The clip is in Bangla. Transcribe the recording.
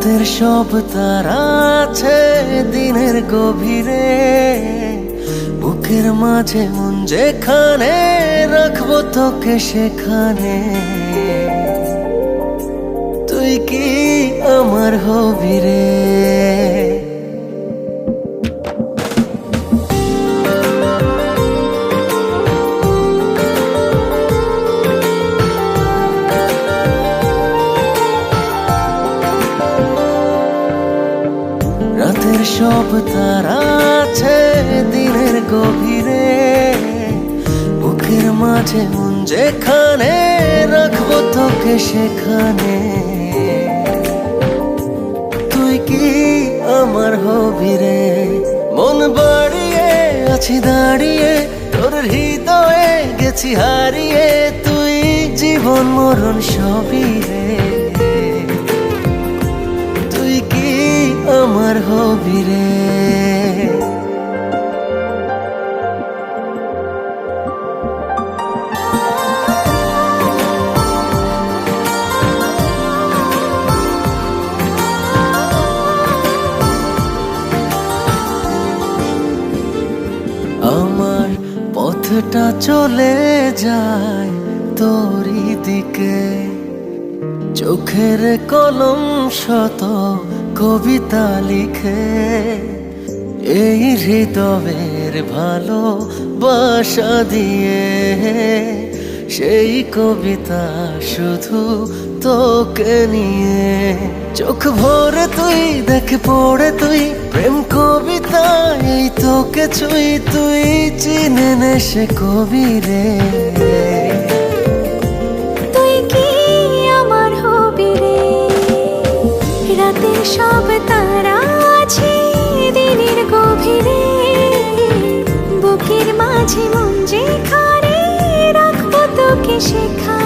রাতের সব তারা আছে দিনের গভীরে, বুকের মাঝে মন যেখানে রাখবো তোকে সেখানে। তুই কি আমার হবি রে? রাতের সব তারা আছে দিনের গভীরে, বুকের মাঝে মন যেখানে রাখবো তোকে সেখানে। তুই কি আমার হবি রে? মন বাড়িয়ে আছি দাঁড়িয়ে তোর হৃদয়ে গেছি হারিয়ে, তুই জীবন মরণ সবই রে। তুই কি আমার হবি রে? আমার পথটা চলে যায় তোরই দিকে, চোখের কলম শত কবিতা লিখে। এই হৃদয়ের ভালোবাসা দিয়ে সেই কবিতা শুধু তোকে নিয়ে। চোখ ভরে তুই দেখ পড়ে তুই প্রেম কবিতা, এই তোকে ছুঁই তুই চিনে নে সে কবি রে। তুই কি আমার হবি রে? রাতের সব তারা আছে দিনের গভীরে, বুকের মাঝে মন যেখানে রাখবো তোকে সেখানে।